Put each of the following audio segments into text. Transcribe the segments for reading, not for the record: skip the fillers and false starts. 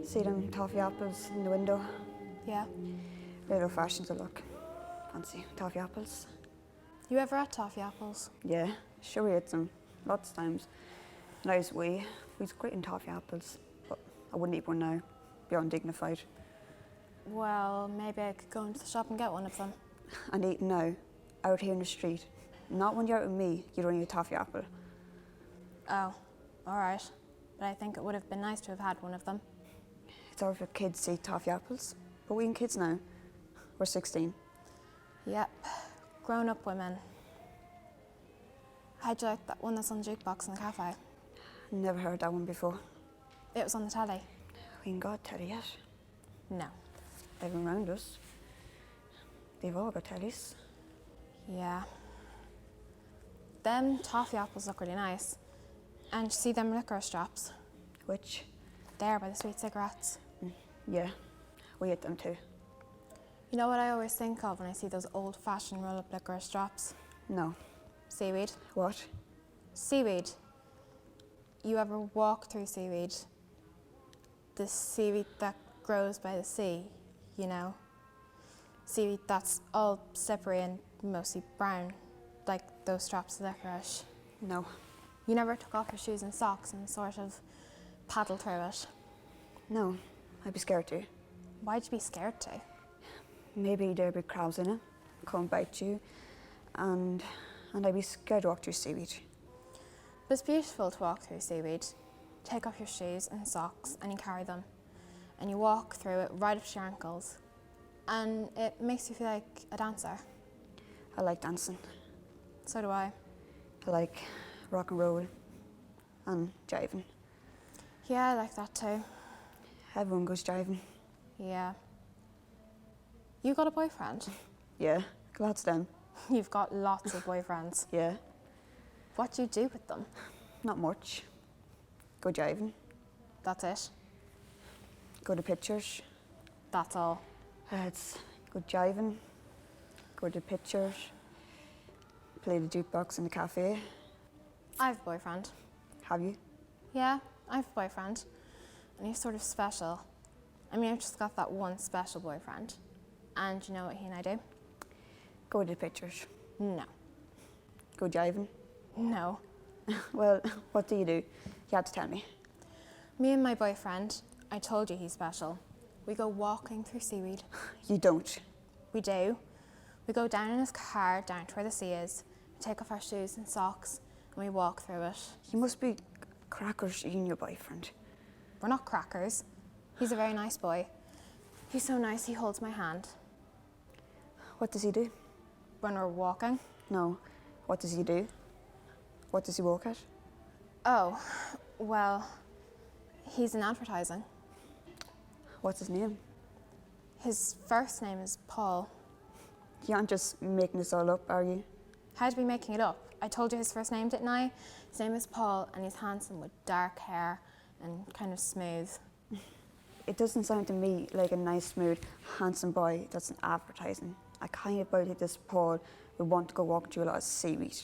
See them toffee apples in the window? Yeah. They're old fashioned to look. Fancy toffee apples. You ever had toffee apples? Yeah, sure we ate them lots of times. When I was wee, we was great in toffee apples, but I wouldn't eat one now. Be undignified. Well, maybe I could go into the shop and get one of them. And eat now, out here in the street. Not when you're out with me, you don't eat a toffee apple. Oh, all right. But I think it would have been nice to have had one of them. It's hard for kids to eat toffee apples, but we ain't kids now. We're 16. Yep, grown-up women. How'd you like that one that's on the jukebox in the cafe? Never heard that one before. It was on the telly. We ain't got telly yet. No. Everyone around us, they've all got tellies. Yeah. Them toffee apples look really nice. And you see them liquor straps? Which? There by the sweet cigarettes. Yeah, we ate them too. You know what I always think of when I see those old-fashioned roll-up liquor straps? No. Seaweed. What? Seaweed. You ever walk through seaweed? The seaweed that grows by the sea, you know? Seaweed that's all slippery and mostly brown, like those straps of licorice. No. You never took off your shoes and socks and sort of paddled through it? No, I'd be scared to. Why'd you be scared to? Maybe there'd be crabs in it, come and bite you, and I'd be scared to walk through seaweed. But it's beautiful to walk through seaweed. Take off your shoes and socks and you carry them. And you walk through it right up to your ankles. And it makes you feel like a dancer. I like dancing. So do I. I like rock and roll and jiving. Yeah, I like that too. Everyone goes jiving. Yeah. You got a boyfriend? Yeah, lots of them. You've got lots of boyfriends. Yeah, What do you do with them? not much. Go jiving, That's it? go to pictures. That's all? It's go jiving, go to pictures, play the jukebox in the cafe. I have a boyfriend. Have you? Yeah, I have a boyfriend. And he's sort of special. I mean, I've just got that one special boyfriend. And you know what he and I do? Go to the pictures. No. Go jiving. No. Well, what do? You have to tell me. Me and my boyfriend, I told you he's special. We go walking through seaweed. You don't. We do. We go down in his car, down to where the sea is, take off our shoes and socks, and we walk through it. You must be crackers eating your boyfriend. We're not crackers. He's a very nice boy. He's so nice, he holds my hand. What does he do? When we're walking. No. What does he do? What does he walk at? Oh, well, he's in advertising. What's his name? His first name is Paul. You aren't just making this all up, are you? How'd you be making it up? I told you his first name, didn't I? His name is Paul, and he's handsome with dark hair and kind of smooth. It doesn't sound to me like a nice, smooth, handsome boy that's in advertising. I kind of doubt this Paul would want to go walking through a lot of seaweed.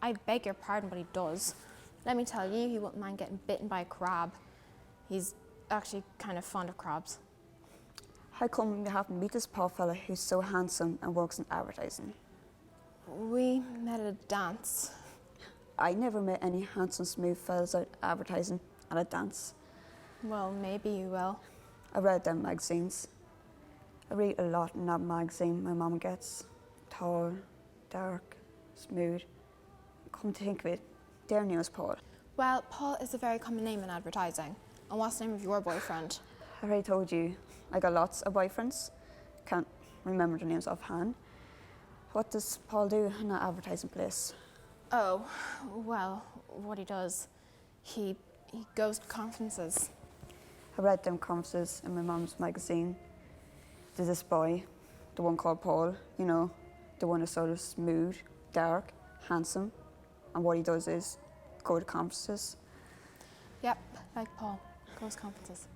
I beg your pardon, but he does. Let me tell you, he wouldn't mind getting bitten by a crab. He's actually kind of fond of crabs. How come you happen to meet this Paul fella who's so handsome and works in advertising? We met at a dance. I never met any handsome, smooth fellas out advertising at a dance. Well, maybe you will. I read them magazines. I read a lot in that magazine my mum gets. Tall, dark, smooth. Come to think of it, their name is Paul. Well, Paul is a very common name in advertising. And what's the name of your boyfriend? I already told you, I got lots of boyfriends. Can't remember the names offhand. What does Paul do in that advertising place? Oh, well, what he does, he goes to conferences. I read them conferences in my mum's magazine. There's this boy, the one called Paul, you know, the one who's sort of smooth, dark, handsome, and what he does is go to conferences. Yep, like Paul, goes to conferences.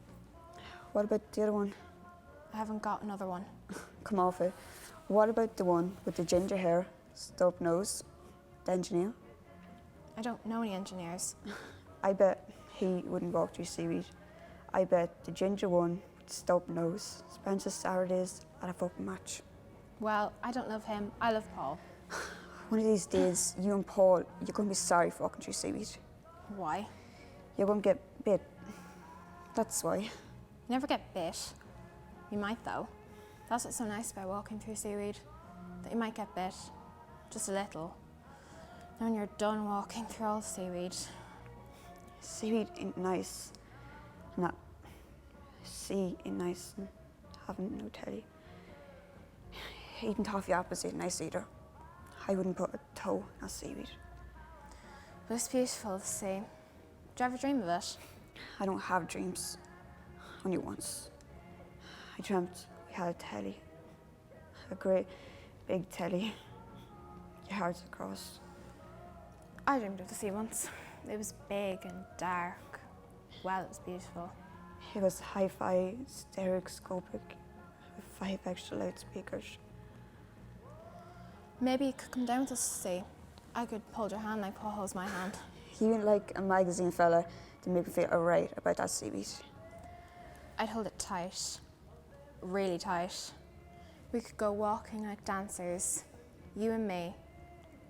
What about the other one? I haven't got another one. Come off it. What about the one with the ginger hair, stub nose, the engineer? I don't know any engineers. I bet he wouldn't walk through seaweed. I bet the ginger one with the stub nose spends his Saturdays at a football match. Well, I don't love him. I love Paul. One of these days, you and Paul, you're going to be sorry for walking through seaweed. Why? You're going to get bit. That's why. You never get bit. You might though. That's what's so nice about walking through seaweed. That you might get bit. Just a little. Then when you're done walking through all the seaweed. Seaweed ain't nice. And that sea ain't nice. And having no telly. Eating toffee apples ain't nice either. I wouldn't put a toe in a seaweed. But it's beautiful to see. Do you ever dream of it? I don't have dreams. Only once. I dreamt we had a telly. A great big telly. Your hearts across. I dreamed of the sea once. It was big and dark. Well, it was beautiful. It was hi-fi, stereoscopic, with 5 extra loudspeakers. Maybe you could come down with us to see. I could hold your hand like Paul holds my hand. You ain't like a magazine fella to make me feel alright about that seaweed. I'd hold it tight. Really tight. We could go walking like dancers. You and me.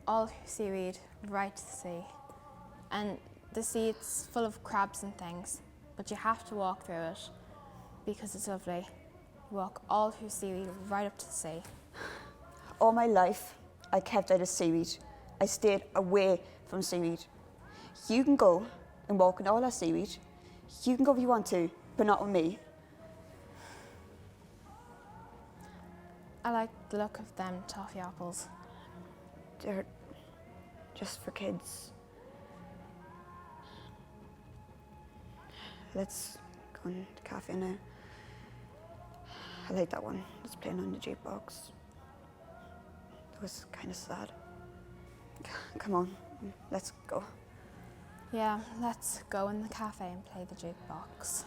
All through seaweed, right to the sea. And the sea, it's full of crabs and things. But you have to walk through it. Because it's lovely. You walk all through seaweed, right up to the sea. All my life, I kept out of seaweed. I stayed away from seaweed. You can go and walk in all that seaweed. You can go if you want to, but not with me. I like the look of them toffee apples. They're just for kids. Let's go in the cafe now. I like that one that's playing on the jukebox. It was kind of sad. Come on, let's go. Yeah, let's go in the cafe and play the jukebox.